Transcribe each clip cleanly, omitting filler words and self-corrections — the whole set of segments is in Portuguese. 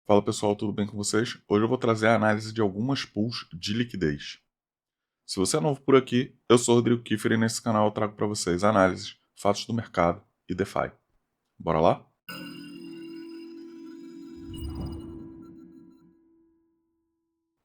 Fala pessoal, tudo bem com vocês? Hoje eu vou trazer a análise de algumas pools de liquidez. Se você é novo por aqui, eu sou o Rodrigo Kiffer e nesse canal eu trago para vocês análises, fatos do mercado e DeFi. Bora lá?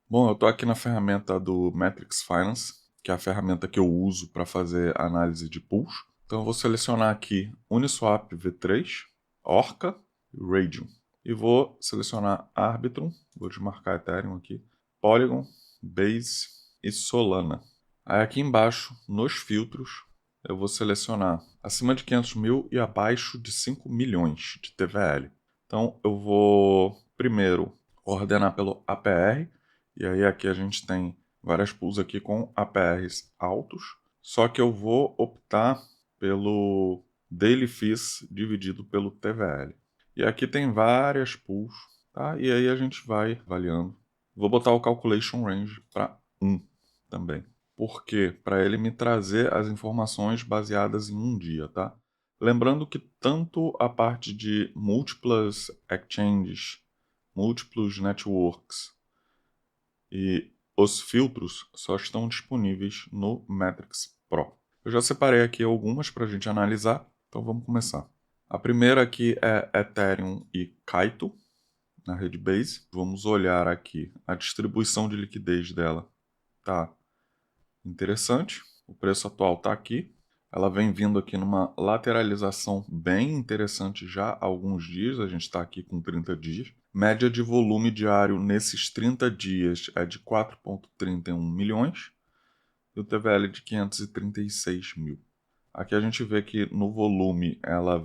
Bom, eu estou aqui na ferramenta do Matrix Finance, que é a ferramenta que eu uso para fazer análise de pools. Então eu vou selecionar aqui Uniswap V3, Orca e Radium. E vou selecionar Arbitrum, vou desmarcar Ethereum aqui, Polygon, Base e Solana. Aí aqui embaixo, nos filtros, eu vou selecionar acima de 500 mil e abaixo de 5 milhões de TVL. Então eu vou primeiro ordenar pelo APR, e aí aqui a gente tem várias pools aqui com APRs altos, só que eu vou optar pelo Daily Fees dividido pelo TVL. E aqui tem várias pools, tá? E aí a gente vai avaliando. Vou botar o Calculation Range para 1 também. Por quê? Para ele me trazer as informações baseadas em um dia, tá? Lembrando que tanto a parte de múltiplas exchanges, múltiplos networks e os filtros só estão disponíveis no Matrix Pro. Eu já separei aqui algumas para a gente analisar, então vamos começar. A primeira aqui é Ethereum e Kaito, na rede Base. Vamos olhar aqui a distribuição de liquidez dela. Tá interessante. O preço atual está aqui. Ela vem vindo aqui numa lateralização bem interessante já há alguns dias. A gente está aqui com 30 dias. Média de volume diário nesses 30 dias é de 4,31 milhões e o TVL de 536 mil. Aqui a gente vê que no volume ela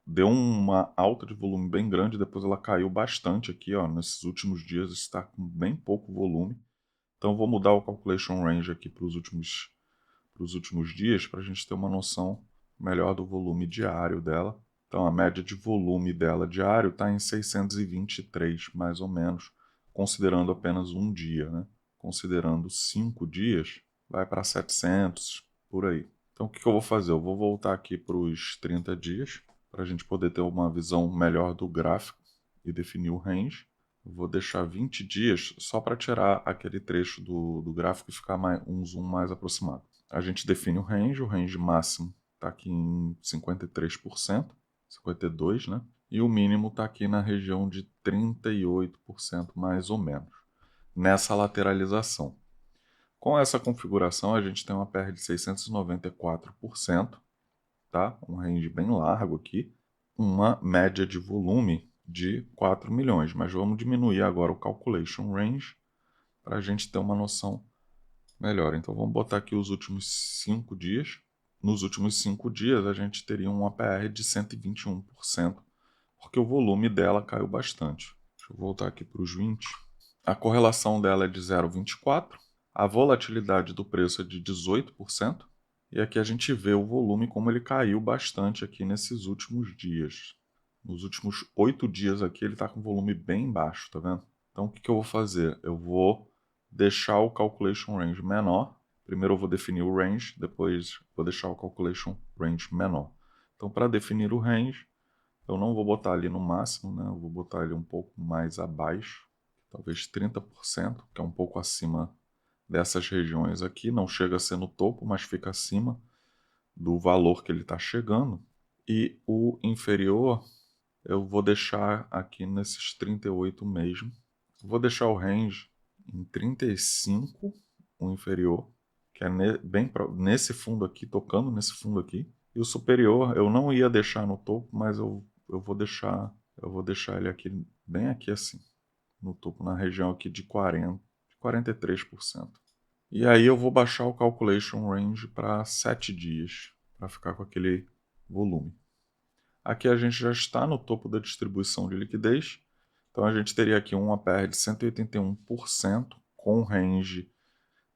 deu uma alta de volume bem grande, depois ela caiu bastante aqui, ó, nesses últimos dias está com bem pouco volume. Então vou mudar o Calculation Range aqui para os últimos dias, para a gente ter uma noção melhor do volume diário dela. Então a média de volume dela diário está em 623, mais ou menos, considerando apenas um dia, né? Considerando 5 dias, vai para 700, por aí. Então o que eu vou fazer? Eu vou voltar aqui para os 30 dias, para a gente poder ter uma visão melhor do gráfico e definir o range. Eu vou deixar 20 dias só para tirar aquele trecho do gráfico e ficar um zoom mais aproximado. A gente define o range máximo está aqui em 53%, 52%, né? E o mínimo está aqui na região de 38%, mais ou menos, nessa lateralização. Com essa configuração, a gente tem uma PR de 694%, tá? Um range bem largo aqui, uma média de volume de 4 milhões, mas vamos diminuir agora o calculation range para a gente ter uma noção melhor. Então vamos botar aqui os últimos 5 dias. Nos últimos 5 dias a gente teria um APR de 121%, porque o volume dela caiu bastante. Deixa eu voltar aqui para os 20. A correlação dela é de 0,24. A volatilidade do preço é de 18%. E aqui a gente vê o volume como ele caiu bastante aqui nesses últimos dias. Nos últimos 8 dias aqui ele está com volume bem baixo, tá vendo? Então o que eu vou fazer? Eu vou deixar o calculation range menor. Primeiro eu vou definir o range, depois vou deixar o calculation range menor. Então para definir o range, eu não vou botar ali no máximo, né? Eu vou botar ele um pouco mais abaixo, talvez 30%, que é um pouco acima dessas regiões aqui. Não chega a ser no topo, mas fica acima do valor que ele está chegando. E o inferior eu vou deixar aqui nesses 38 mesmo. Vou deixar o range em 35, o inferior, que é bem nesse fundo aqui, tocando nesse fundo aqui. E o superior eu não ia deixar no topo, mas eu vou deixar ele aqui, bem aqui assim, no topo, na região aqui de 40, de 43%. E aí eu vou baixar o calculation range para 7 dias, para ficar com aquele volume. Aqui a gente já está no topo da distribuição de liquidez, então a gente teria aqui um APR de 181%, com range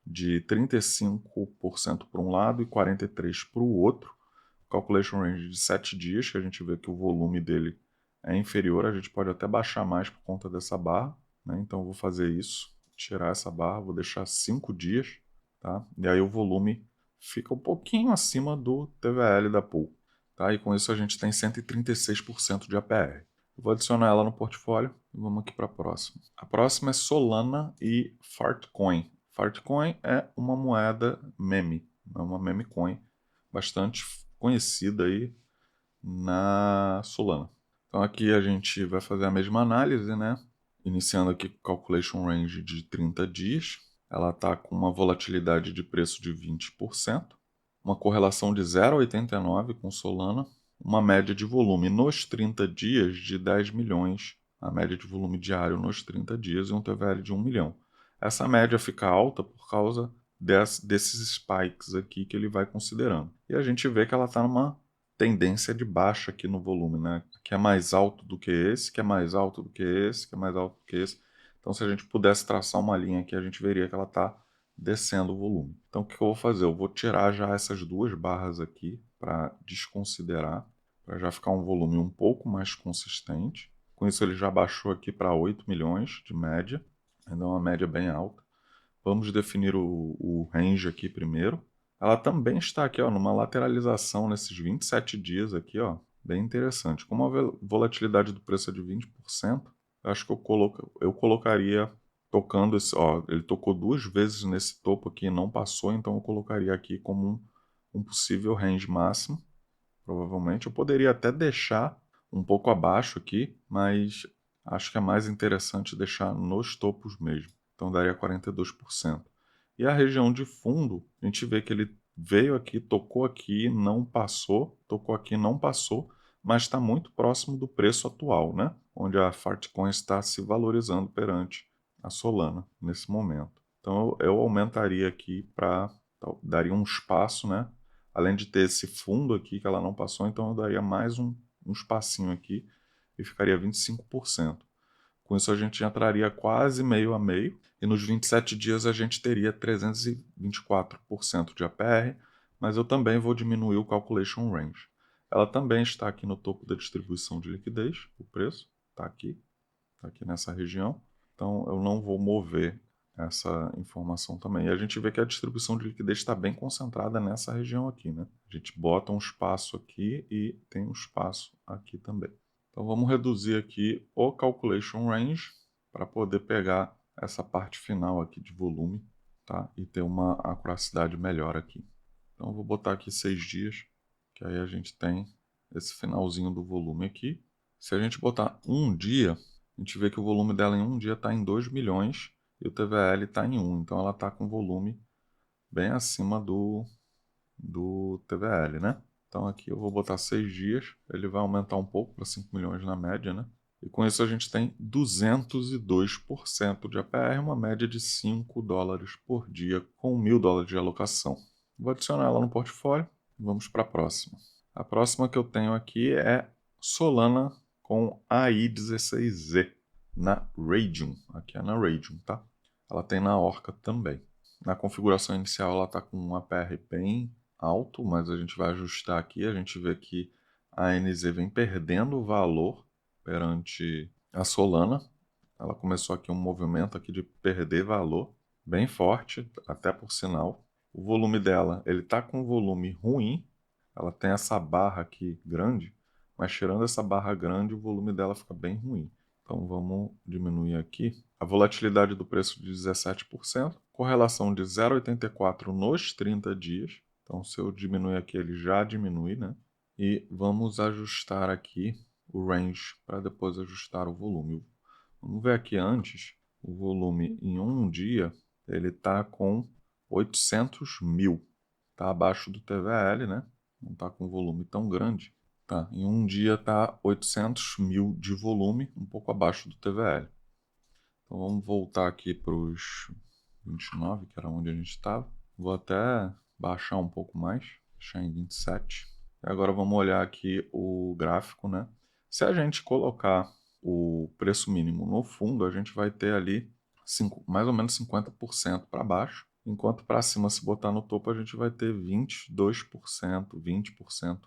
de 35% para um lado e 43% para o outro. Calculation range de 7 dias, que a gente vê que o volume dele é inferior, a gente pode até baixar mais por conta dessa barra, né? Então eu vou fazer isso, tirar essa barra, vou deixar 5 dias, tá? E aí o volume fica um pouquinho acima do TVL da pool. Tá? E com isso a gente tem 136% de APR. Eu vou adicionar ela no portfólio e vamos aqui para a próxima. A próxima é Solana e Fartcoin. Fartcoin é uma moeda meme, é uma meme coin bastante conhecida aí na Solana. Então aqui a gente vai fazer a mesma análise, né? Iniciando aqui com o Calculation Range de 30 dias. Ela está com uma volatilidade de preço de 20%, uma correlação de 0,89 com Solana, uma média de volume nos 30 dias de 10 milhões, a média de volume diário nos 30 dias e um TVL de 1 milhão. Essa média fica alta por causa desses spikes aqui que ele vai considerando. E a gente vê que ela está numa tendência de baixa aqui no volume, né? Que é mais alto do que esse, que é mais alto do que esse, que é mais alto do que esse. Então, se a gente pudesse traçar uma linha aqui, a gente veria que ela está descendo o volume. Então, o que eu vou fazer? Eu vou tirar já essas duas barras aqui para desconsiderar, para já ficar um volume um pouco mais consistente. Com isso, ele já baixou aqui para 8 milhões de média, ainda é uma média bem alta. Vamos definir o range aqui primeiro. Ela também está aqui, ó, numa lateralização nesses 27 dias aqui, ó, bem interessante. Como a volatilidade do preço é de 20%, eu acho que eu colocaria tocando esse, ó, ele tocou duas vezes nesse topo aqui e não passou, então eu colocaria aqui como um possível range máximo, provavelmente. Eu poderia até deixar um pouco abaixo aqui, mas acho que é mais interessante deixar nos topos mesmo. Então daria 42%. E a região de fundo, a gente vê que ele veio aqui, tocou aqui, não passou, tocou aqui, não passou, mas está muito próximo do preço atual, né? Onde a Fartcoin está se valorizando perante a Solana nesse momento. Então eu aumentaria aqui para, daria um espaço, né? Além de ter esse fundo aqui que ela não passou, então eu daria mais um espacinho aqui e ficaria 25%. Com isso a gente entraria quase meio a meio e nos 27 dias a gente teria 324% de APR, mas eu também vou diminuir o Calculation Range. Ela também está aqui no topo da distribuição de liquidez, o preço está aqui nessa região, então eu não vou mover essa informação também. E a gente vê que a distribuição de liquidez está bem concentrada nessa região aqui, né? A gente bota um espaço aqui e tem um espaço aqui também. Então vamos reduzir aqui o Calculation Range para poder pegar essa parte final aqui de volume, tá? E ter uma acuracidade melhor aqui. Então eu vou botar aqui 6 dias, que aí a gente tem esse finalzinho do volume aqui. Se a gente botar um dia, a gente vê que o volume dela em um dia está em 2 milhões e o TVL está em 1. Então ela está com volume bem acima do TVL, né? Então aqui eu vou botar 6 dias, ele vai aumentar um pouco para 5 milhões na média, né? E com isso a gente tem 202% de APR, uma média de 5 dólares por dia, com 1.000 dólares de alocação. Vou adicionar ela no portfólio e vamos para a próxima. A próxima que eu tenho aqui é Solana com AI16Z na Raydium. Aqui é na Raydium, tá? Ela tem na Orca também. Na configuração inicial ela está com um APR bem alto, mas a gente vai ajustar aqui. A gente vê que a NZ vem perdendo valor perante a Solana. Ela começou aqui um movimento aqui de perder valor bem forte, até por sinal. O volume dela, ele está com um volume ruim. Ela tem essa barra aqui grande, mas tirando essa barra grande, o volume dela fica bem ruim. Então vamos diminuir aqui. A volatilidade do preço de 17%, correlação de 0,84 nos 30 dias. Então se eu diminuir aqui, ele já diminui, né? E vamos ajustar aqui o range para depois ajustar o volume. Vamos ver aqui antes, o volume em um dia, ele está com 800 mil. Está abaixo do TVL, né? Não está com volume tão grande. Tá, em um dia está 800 mil de volume, um pouco abaixo do TVL. Então vamos voltar aqui para os 29, que era onde a gente estava. Vou até baixar um pouco mais, deixar em 27. E agora vamos olhar aqui o gráfico, né? Se a gente colocar o preço mínimo no fundo, a gente vai ter ali mais ou menos 50% para baixo, enquanto para cima, se botar no topo, a gente vai ter 22%, 20%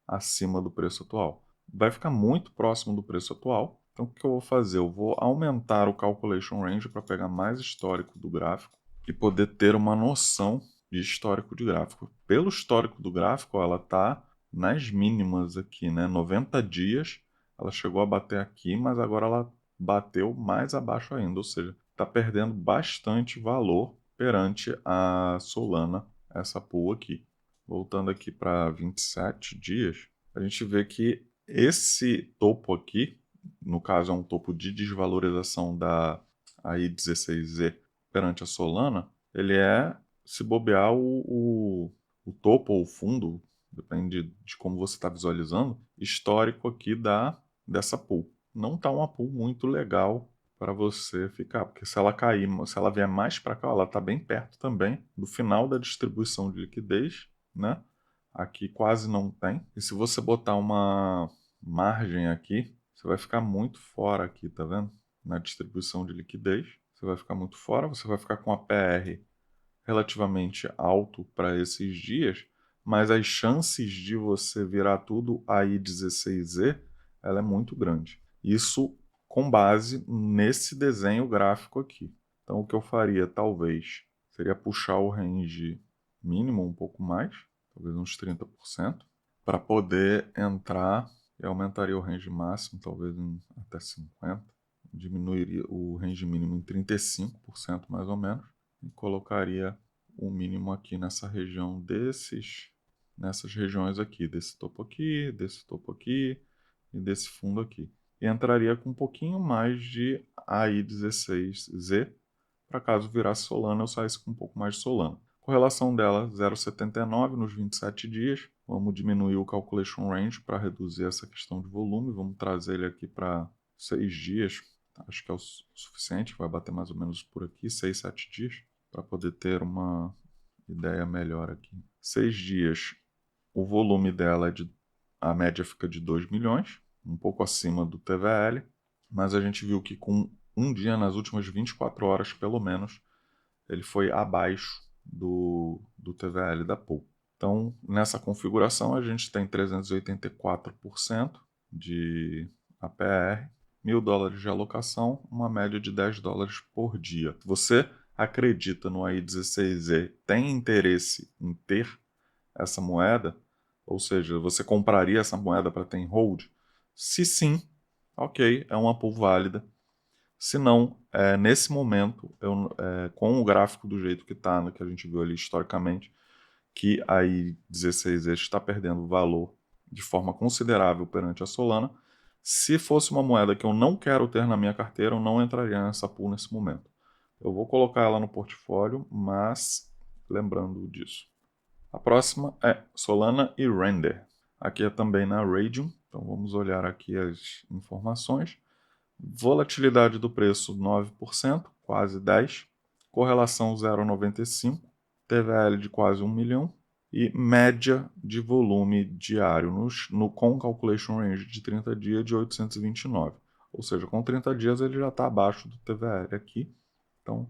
acima do preço atual. Vai ficar muito próximo do preço atual. Então, o que eu vou fazer? Eu vou aumentar o Calculation Range para pegar mais histórico do gráfico e poder ter uma noção de histórico de gráfico. Pelo histórico do gráfico, ela está nas mínimas aqui, né? 90 dias, ela chegou a bater aqui, mas agora ela bateu mais abaixo ainda, ou seja, está perdendo bastante valor perante a Solana, essa pool aqui. Voltando aqui para 27 dias, a gente vê que esse topo aqui, no caso é um topo de desvalorização da AI16Z perante a Solana, ele é, se bobear, o topo ou o fundo, depende de como você está visualizando, histórico aqui dessa pool. Não está uma pool muito legal para você ficar, porque se ela cair, se ela vier mais para cá, ela está bem perto também do final da distribuição de liquidez, né? Aqui quase não tem. E se você botar uma margem aqui, você vai ficar muito fora aqui, tá vendo? Na distribuição de liquidez, você vai ficar muito fora, você vai ficar com a PR relativamente alto para esses dias, mas as chances de você virar tudo aí 16Z, ela é muito grande. Isso com base nesse desenho gráfico aqui. Então o que eu faria talvez seria puxar o range mínimo um pouco mais, talvez uns 30%, para poder entrar e aumentaria o range máximo, talvez até 50%, diminuiria o range mínimo em 35% mais ou menos, e colocaria o mínimo aqui nessa região nessas regiões aqui, desse topo aqui e desse fundo aqui. E entraria com um pouquinho mais de AI16Z, para caso virasse Solana, eu saísse com um pouco mais de Solana. Correlação dela 0,79 nos 27 dias. Vamos diminuir o calculation range para reduzir essa questão de volume. Vamos trazer ele aqui para 6 dias. Acho que é o suficiente, vai bater mais ou menos por aqui, 6, 7 dias, para poder ter uma ideia melhor aqui. 6 dias, o volume dela a média fica de 2 milhões, um pouco acima do TVL, mas a gente viu que com um dia, nas últimas 24 horas pelo menos, ele foi abaixo do TVL da pool. Então, nessa configuração, a gente tem 384% de APR, $1.000 de alocação, uma média de $10 por dia. Você acredita no AI16Z, tem interesse em ter essa moeda, ou seja, você compraria essa moeda para ter em hold? Se sim, ok, é uma pool válida. Se não, nesse momento, com o gráfico do jeito que está, que a gente viu ali historicamente, que aí 16 está perdendo valor de forma considerável perante a Solana. Se fosse uma moeda que eu não quero ter na minha carteira, eu não entraria nessa pool nesse momento. Eu vou colocar ela no portfólio, mas lembrando disso. A próxima é Solana e Render. Aqui é também na Raydium, então vamos olhar aqui as informações. Volatilidade do preço 9%, quase 10%. Correlação 0,95. TVL de quase 1 milhão. E média de volume diário com calculation range de 30 dias de 829. Ou seja, com 30 dias ele já está abaixo do TVL aqui. Então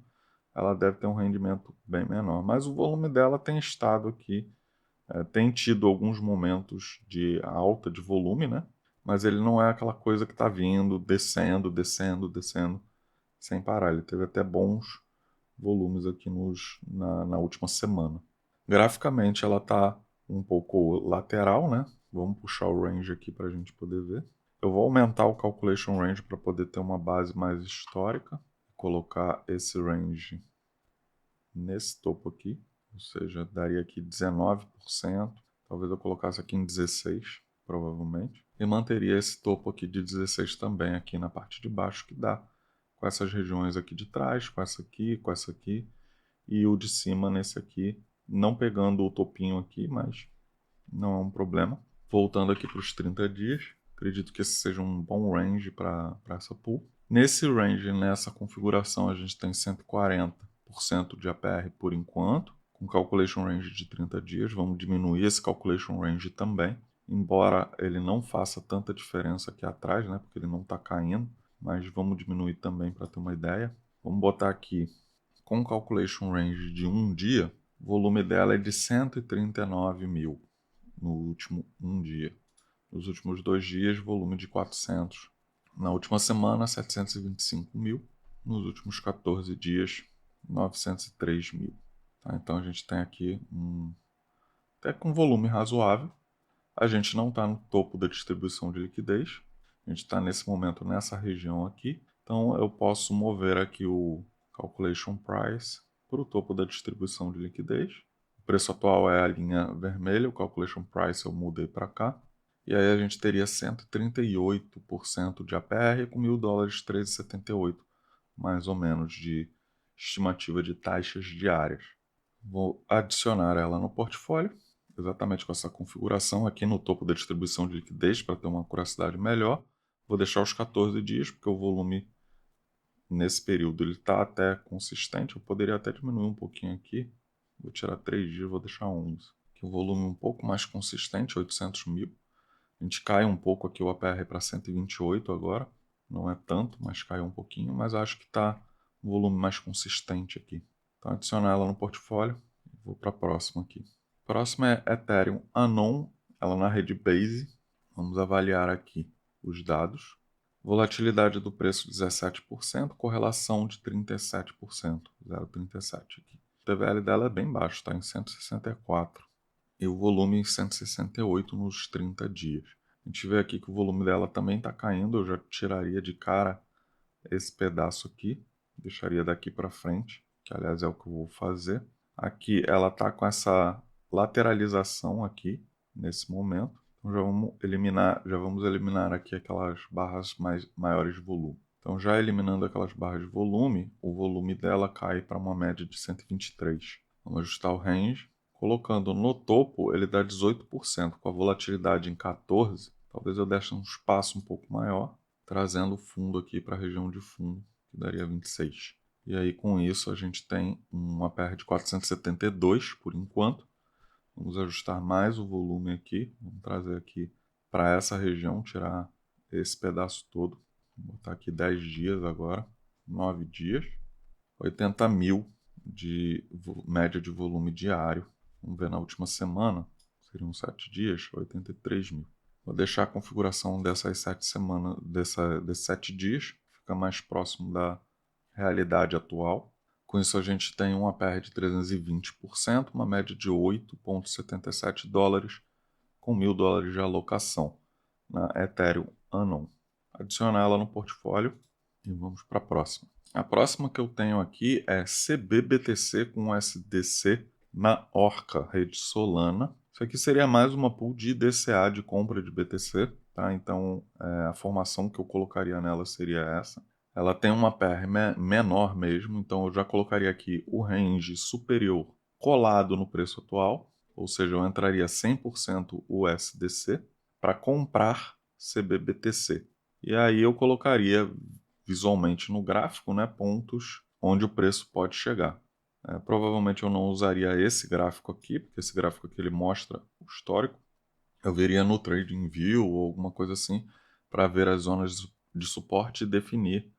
ela deve ter um rendimento bem menor. Mas o volume dela tem estado aqui, tem tido alguns momentos de alta de volume, né? Mas ele não é aquela coisa que está vindo, descendo, descendo, descendo, sem parar. Ele teve até bons volumes aqui na última semana. Graficamente ela está um pouco lateral, né? Vamos puxar o range aqui para a gente poder ver. Eu vou aumentar o calculation range para poder ter uma base mais histórica. Colocar esse range nesse topo aqui, ou seja, daria aqui 19%. Talvez eu colocasse aqui em 16%, provavelmente. E manteria esse topo aqui de 16 também aqui na parte de baixo, que dá com essas regiões aqui de trás, com essa aqui, e o de cima nesse aqui, não pegando o topinho aqui, mas não é um problema. Voltando aqui para os 30 dias, acredito que esse seja um bom range para essa pool. Nesse range, nessa configuração, a gente tem 140% de APR por enquanto, com calculation range de 30 dias. Vamos diminuir esse calculation range também, embora ele não faça tanta diferença aqui atrás, né, porque ele não está caindo, mas vamos diminuir também para ter uma ideia. Vamos botar aqui com calculation range de um dia, o volume dela é de 139 mil no último um dia. Nos últimos 2 dias, volume de 400. Na última semana, 725 mil. Nos últimos 14 dias, 903 mil. Tá? Então a gente tem aqui até com volume razoável. A gente não está no topo da distribuição de liquidez. A gente está nesse momento nessa região aqui. Então eu posso mover aqui o Calculation Price para o topo da distribuição de liquidez. O preço atual é a linha vermelha, o Calculation Price eu mudei para cá. E aí a gente teria 138% de APR com $1.000, 13,78, mais ou menos, de estimativa de taxas diárias. Vou adicionar ela no portfólio, exatamente com essa configuração aqui no topo da distribuição de liquidez para ter uma curiosidade melhor. Vou deixar os 14 dias, porque o volume nesse período ele está até consistente. Eu poderia até diminuir um pouquinho aqui. Vou tirar 3 dias, vou deixar 11. Aqui o volume um pouco mais consistente, 800 mil. A gente cai um pouco aqui o APR para 128 agora. Não é tanto, mas caiu um pouquinho. Mas acho que está um volume mais consistente aqui. Então, adicionar ela no portfólio. Vou para a próxima aqui. Próxima é Ethereum Anon, ela na rede Base. Vamos avaliar aqui os dados. Volatilidade do preço 17%, correlação de 37%, 0,37 aqui. O TVL dela é bem baixo, está em 164. E o volume em 168 nos 30 dias. A gente vê aqui que o volume dela também está caindo, eu já tiraria de cara esse pedaço aqui, deixaria daqui para frente, que aliás é o que eu vou fazer. Aqui ela está com essa lateralização aqui, nesse momento. Então já vamos eliminar aqui aquelas barras maiores de volume. Então já eliminando aquelas barras de volume, o volume dela cai para uma média de 123. Vamos ajustar o range. Colocando no topo, ele dá 18%, com a volatilidade em 14%. Talvez eu deixe um espaço um pouco maior, trazendo o fundo aqui para a região de fundo, que daria 26. E aí com isso a gente tem uma APR de 472 por enquanto. Vamos ajustar mais o volume aqui, vamos trazer aqui para essa região, tirar esse pedaço todo. Vou botar aqui 10 dias agora, 9 dias, 80 mil de média de volume diário. Vamos ver na última semana, seriam 7 dias, 83 mil. Vou deixar a configuração dessas 7 semanas, desses 7 dias, fica mais próximo da realidade atual. Com isso a gente tem um APR de 320%, uma média de 8,77 dólares, com $1.000 de alocação na Ethereum Anon. Adicionar ela no portfólio e vamos para a próxima. A próxima que eu tenho aqui é CBBTC com SDC na Orca, rede Solana. Isso aqui seria mais uma pool de DCA de compra de BTC, tá? Então a formação que eu colocaria nela seria essa. Ela tem uma PR menor mesmo, então eu já colocaria aqui o range superior colado no preço atual, ou seja, eu entraria 100% USDC para comprar CBBTC. E aí eu colocaria visualmente no gráfico, né, pontos onde o preço pode chegar. Provavelmente eu não usaria esse gráfico aqui, porque esse gráfico aqui ele mostra o histórico. Eu veria no TradingView ou alguma coisa assim para ver as zonas de suporte e definir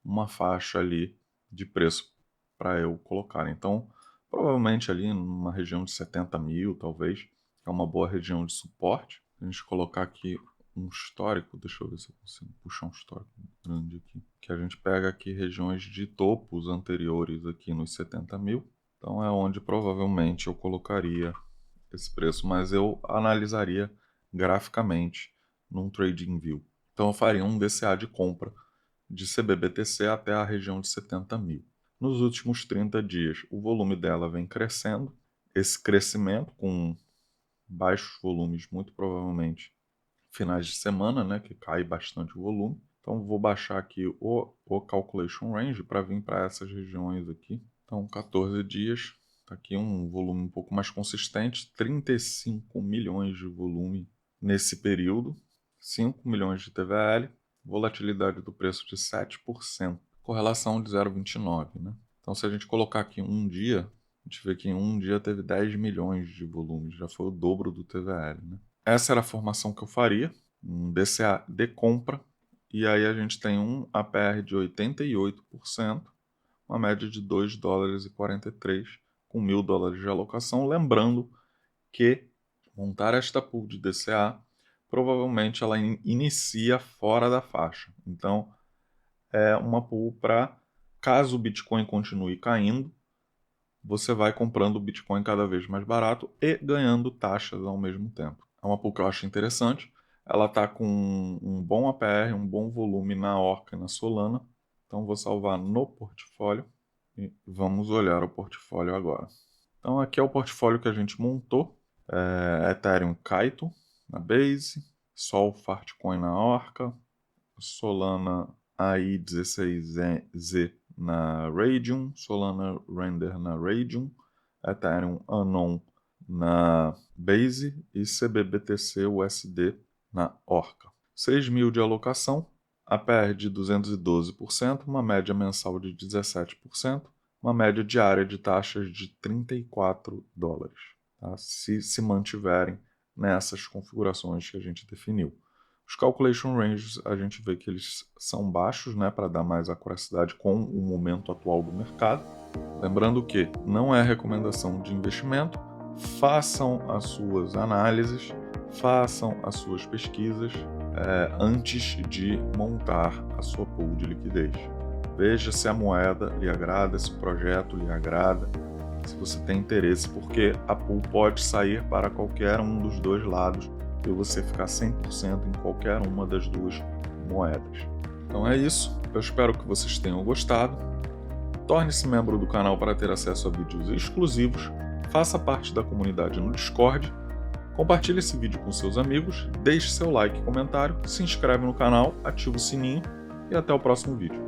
uma faixa ali de preço para eu colocar. Então, provavelmente ali numa região de 70 mil, talvez, é uma boa região de suporte. A gente colocar aqui um histórico, deixa eu ver se eu consigo puxar um histórico grande aqui, que a gente pega aqui regiões de topos anteriores aqui nos 70 mil. Então é onde provavelmente eu colocaria esse preço, mas eu analisaria graficamente num TradingView. Então eu faria um DCA de compra de CBBTC até a região de 70 mil. Nos últimos 30 dias, o volume dela vem crescendo. Esse crescimento, com baixos volumes, muito provavelmente finais de semana, né, que cai bastante o volume. Então, vou baixar aqui o Calculation Range para vir para essas regiões aqui. Então, 14 dias, está aqui um volume um pouco mais consistente, 35 milhões de volume nesse período, 5 milhões de TVL, volatilidade do preço de 7%, correlação de 0,29, né? Então, se a gente colocar aqui um dia, a gente vê que em um dia teve 10 milhões de volume, já foi o dobro do TVL, né? Essa era a formação que eu faria, um DCA de compra, e aí a gente tem um APR de 88%, uma média de 2 dólares e 43, com $1.000 de alocação. Lembrando que montar esta pool de DCA, provavelmente ela inicia fora da faixa. Então, é uma pool para, caso o Bitcoin continue caindo, você vai comprando o Bitcoin cada vez mais barato e ganhando taxas ao mesmo tempo. É uma pool que eu acho interessante. Ela está com um bom APR, um bom volume na Orca e na Solana. Então vou salvar no portfólio e vamos olhar o portfólio agora. Então aqui é o portfólio que a gente montou. Ethereum Kaito na Base, Sol Fartcoin na Orca, Solana AI16Z na Raydium, Solana Render na Raydium, Ethereum Anon na Base e CBBTC USD na Orca. 6.000 de alocação, APR de 212%, uma média mensal de 17%, uma média diária de taxas de $34, tá? Se mantiverem nessas configurações que a gente definiu. Os calculation ranges a gente vê que eles são baixos, né, para dar mais acuracidade com o momento atual do mercado. Lembrando que não é recomendação de investimento, façam as suas análises, façam as suas pesquisas antes de montar a sua pool de liquidez. Veja se a moeda lhe agrada, se o projeto lhe agrada, se você tem interesse, porque a pool pode sair para qualquer um dos dois lados e você ficar 100% em qualquer uma das duas moedas. Então é isso, eu espero que vocês tenham gostado. Torne-se membro do canal para ter acesso a vídeos exclusivos, faça parte da comunidade no Discord, compartilhe esse vídeo com seus amigos, deixe seu like e comentário, se inscreve no canal, ativa o sininho e até o próximo vídeo.